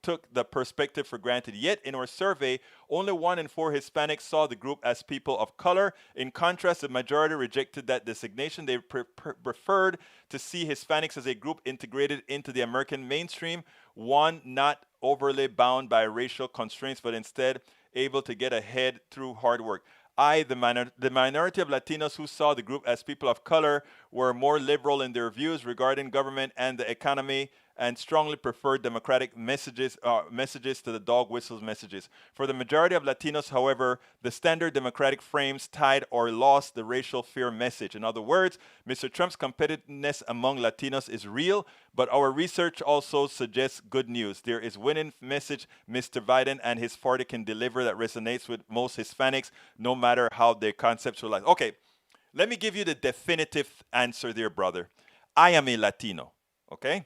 took the perspective for granted. Yet, in our survey, only 1 in 4 Hispanics saw the group as people of color. In contrast, the majority rejected that designation. They preferred to see Hispanics as a group integrated into the American mainstream, one not overly bound by racial constraints, but instead able to get ahead through hard work. The minority of Latinos who saw the group as people of color were more liberal in their views regarding government and the economy, and strongly preferred democratic messages to the dog whistles messages. For the majority of Latinos, however, the standard democratic frames tied or lost the racial fear message. In other words, Mr. Trump's competitiveness among Latinos is real, but our research also suggests good news. There is winning message Mr. Biden and his party can deliver that resonates with most Hispanics, no matter how they conceptualize. Okay, let me give you the definitive answer there, brother. I am a Latino, okay?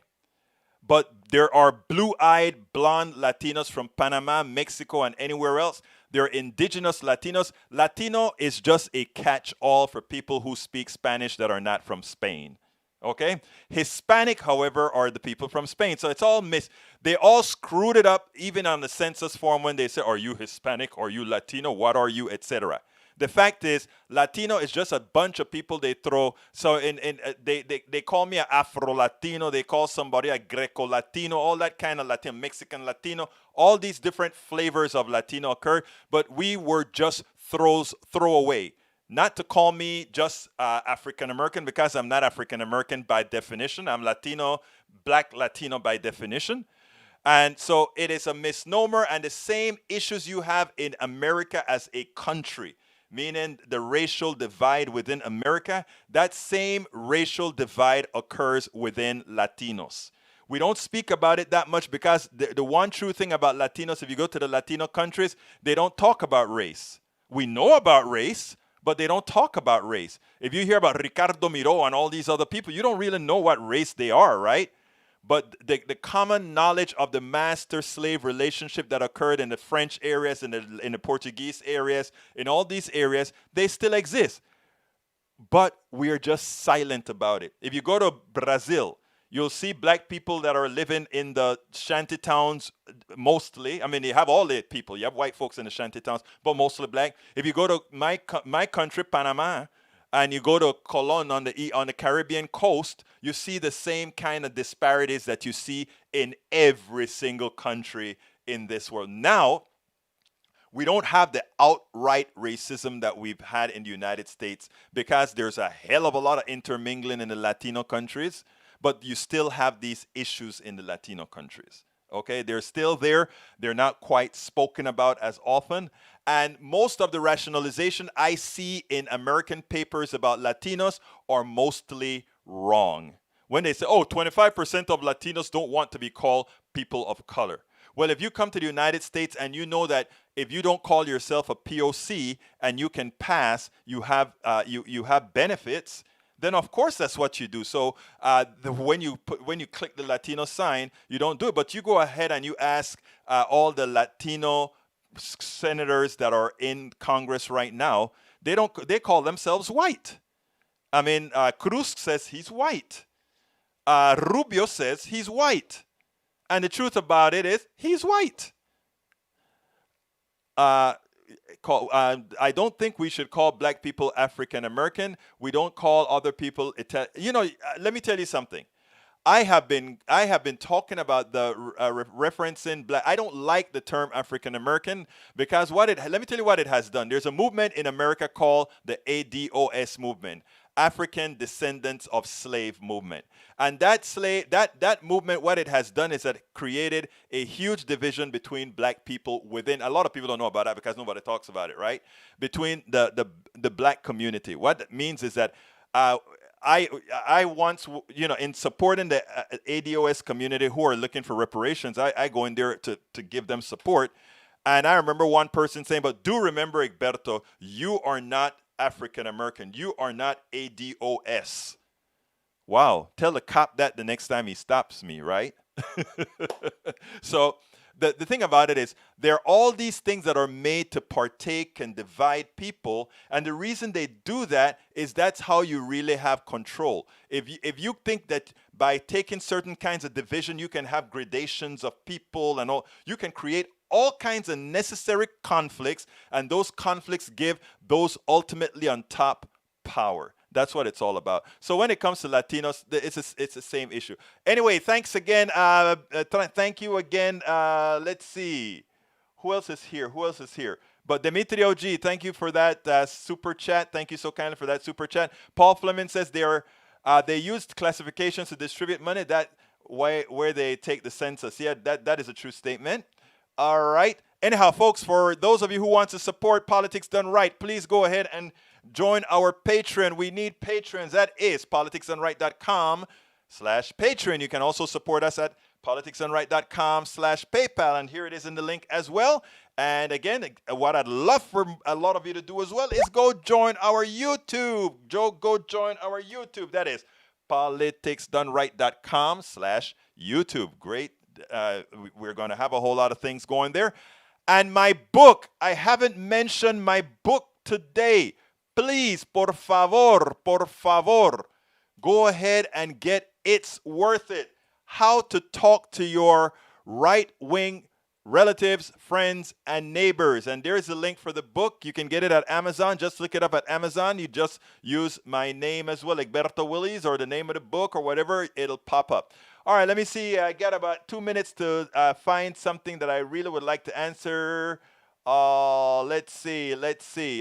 But there are blue-eyed, blonde Latinos from Panama, Mexico, and anywhere else. There are indigenous Latinos. Latino is just a catch-all for people who speak Spanish that are not from Spain. Okay? Hispanic, however, are the people from Spain. So it's all they all screwed it up, even on the census form when they say, are you Hispanic? Are you Latino? What are you? Etc. The fact is, Latino is just a bunch of people they throw. So they call me an Afro-Latino. They call somebody a Greco-Latino, all that kind of Latino, Mexican Latino. All these different flavors of Latino occur, but we were just throwaway. Not to call me just African-American, because I'm not African-American by definition. I'm Latino, Black Latino by definition. And so it is a misnomer, and the same issues you have in America as a country, meaning the racial divide within America, that same racial divide occurs within Latinos. We don't speak about it that much because the one true thing about Latinos, if you go to the Latino countries, they don't talk about race. We know about race, but they don't talk about race. If you hear about Ricardo Miró and all these other people, you don't really know what race they are, right? But the common knowledge of the master-slave relationship that occurred in the French areas, in the Portuguese areas, in all these areas, they still exist. But we are just silent about it. If you go to Brazil, you'll see black people that are living in the shanty towns mostly. I mean, you have all the people. You have white folks in the shanty towns, but mostly black. If you go to my country, Panama, and you go to Colón on the Caribbean coast, you see the same kind of disparities that you see in every single country in this world. Now, we don't have the outright racism that we've had in the United States because there's a hell of a lot of intermingling in the Latino countries, but you still have these issues in the Latino countries. Okay, they're still there. They're not quite spoken about as often. And most of the rationalization I see in American papers about Latinos are mostly wrong. When they say, oh, 25% of Latinos don't want to be called people of color. Well, if you come to the United States and you know that if you don't call yourself a POC and you can pass, you have benefits, then of course that's what you do. So when you click the Latino sign, you don't do it, but you go ahead and you ask all the Latino senators that are in Congress right now. They call themselves white. I mean, Cruz says he's white. Rubio says he's white, and the truth about it is he's white. I don't think we should call black people African American. We don't call other people Italian. Let me tell you something. I have been talking about the referencing black. I don't like the term African American because let me tell you what it has done. There's a movement in America called the ADOS movement, African Descendants of Slave movement. And that movement, what it has done is that it created a huge division between black people within. A lot of people don't know about that because nobody talks about it, right? Between the black community. What that means is that I once, in supporting the ADOS community who are looking for reparations, I go in there to give them support. And I remember one person saying, but do remember, Egberto, you are not African American. You are not ADOS. Wow. Tell the cop that the next time he stops me, right? So the thing about it is there are all these things that are made to partake and divide people. And the reason they do that is that's how you really have control. If you think that by taking certain kinds of division, you can have gradations of people and all, you can create all kinds of necessary conflicts, and those conflicts give those ultimately on top power. That's what it's all about. So when it comes to Latinos, it's the same issue. Anyway, thanks again. Thank you again. Let's see. Who else is here? But Demetrio G, thank you for that super chat. Thank you so kindly for that super chat. Paul Fleming says they used classifications to distribute money. That where they take the census. Yeah, that is a true statement. All right. Anyhow, folks, for those of you who want to support Politics Done Right, please go ahead and join our Patreon. We need patrons. That is politicsdoneright.com/Patreon. You can also support us at politicsdoneright.com/PayPal. And here it is in the link as well. And again, what I'd love for a lot of you to do as well is go join our YouTube. Go join our YouTube. That is politicsdoneright.com/YouTube. Great. We're going to have a whole lot of things going there. And my book, I haven't mentioned my book today. Please, por favor, go ahead and get It's Worth It. How to talk to your right-wing relatives, friends, and neighbors. And there's a link for the book. You can get it at Amazon. Just look it up at Amazon. You just use my name as well, Egberto Willies, or the name of the book or whatever. It'll pop up. All right, let me see. I got about 2 minutes to find something that I really would like to answer. Let's see.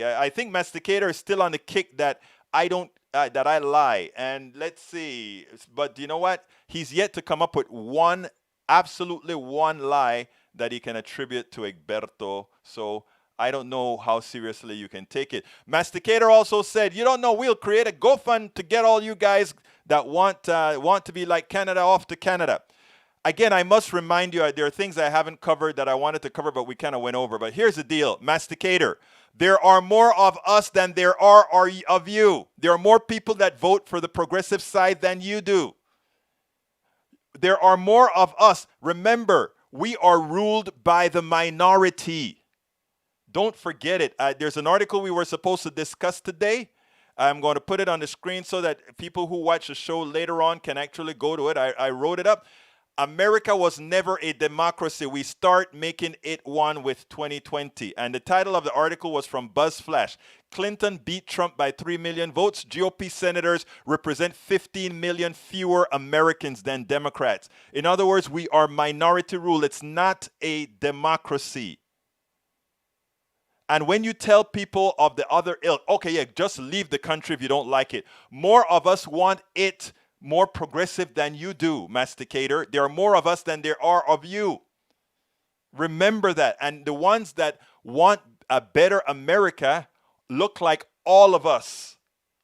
I think Masticator is still on the kick that I lie. And let's see. But you know what? He's yet to come up with absolutely one lie that he can attribute to Egberto. So I don't know how seriously you can take it. Masticator also said, you don't know, we'll create a GoFund to get all you guys that want to be like Canada off to Canada. Again, I must remind you, there are things I haven't covered that I wanted to cover, but we kind of went over. But here's the deal, Masticator. There are more of us than there are of you. There are more people that vote for the progressive side than you do. There are more of us. Remember, we are ruled by the minority. Don't forget it. There's an article we were supposed to discuss today. I'm going to put it on the screen so that people who watch the show later on can actually go to it. I wrote it up. America was never a democracy. We start making it one with 2020. And the title of the article was from BuzzFlash. Clinton beat Trump by 3 million votes. GOP senators represent 15 million fewer Americans than Democrats. In other words, we are minority rule. It's not a democracy. And when you tell people of the other ilk, okay, yeah, just leave the country if you don't like it. More of us want it more progressive than you do, Masticator. There are more of us than there are of you. Remember that. And the ones that want a better America look like all of us.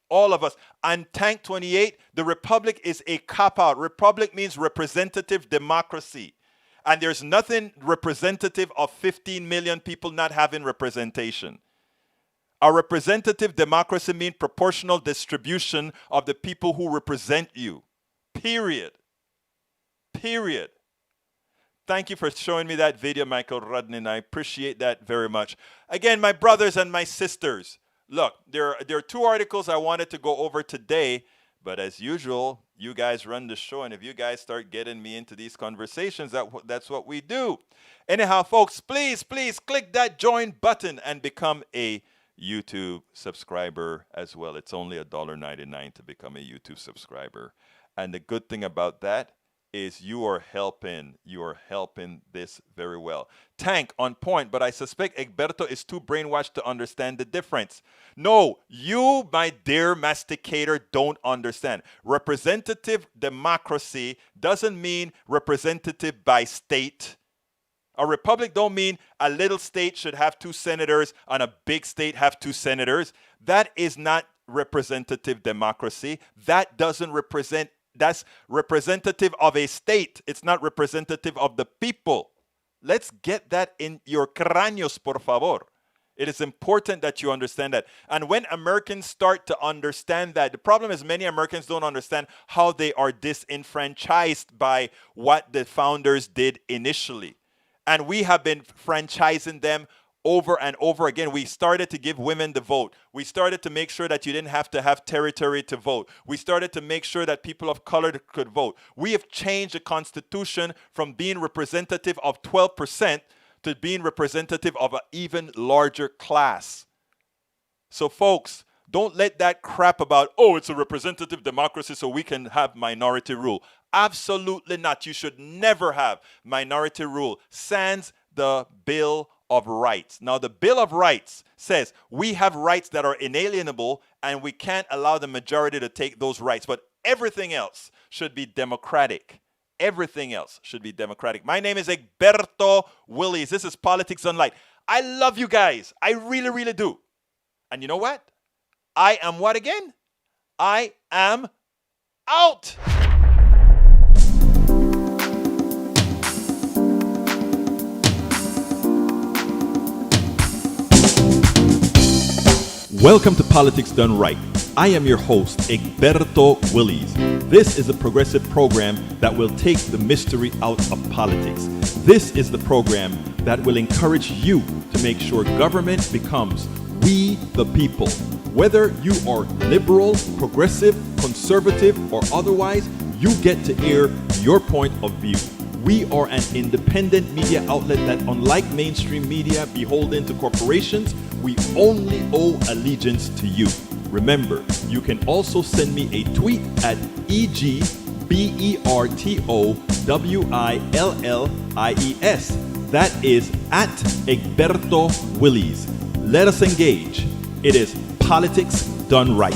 All of us. And Tank 28, the Republic is a cop-out. Republic means representative democracy. And there's nothing representative of 15 million people not having representation. A representative democracy means proportional distribution of the people who represent you. Period. Period. Thank you for showing me that video, Michael Rudnin. I appreciate that very much. Again, my brothers and my sisters, look, there are 2 articles I wanted to go over today, but as usual, you guys run the show, and if you guys start getting me into these conversations, that's what we do. Anyhow, folks, please click that join button and become a YouTube subscriber as well. It's only $1.99 to become a YouTube subscriber. And the good thing about that is you are helping this very well. Tank, on point, but I suspect Egberto is too brainwashed to understand the difference. No, you, my dear Masticator, don't understand. Representative democracy doesn't mean representative by state. A republic don't mean a little state should have 2 senators and a big state have 2 senators. That is not representative democracy. That doesn't represent, that's representative of a state. It's not representative of the people. Let's get that in your cráneos, por favor. It is important that you understand that. And when Americans start to understand that, the problem is many Americans don't understand how they are disenfranchised by what the founders did initially. And we have been franchising them over and over again. We started to give women the vote. We started to make sure that you didn't have to have territory to vote. We started to make sure that people of color could vote. We have changed the Constitution from being representative of 12% to being representative of an even larger class. So folks, don't let that crap about, oh, it's a representative democracy so we can have minority rule. Absolutely not. You should never have minority rule. Sans the Bill of Rights. Now, the Bill of Rights says we have rights that are inalienable and we can't allow the majority to take those rights. But everything else should be democratic. Everything else should be democratic. My name is Egberto Willies. This is Politics Done Right. I love you guys. I really, really do. And you know what? I am what again? I am out. Welcome to Politics Done Right. I am your host, Egberto Willies. This is a progressive program that will take the mystery out of politics. This is the program that will encourage you to make sure government becomes we the people. Whether you are liberal, progressive, conservative, or otherwise, you get to air your point of view. We are an independent media outlet that, unlike mainstream media beholden to corporations, we only owe allegiance to you. Remember, you can also send me a tweet at EGBERTOWILLIES. That is at Egberto Willies. Let us engage. It is Politics Done Right.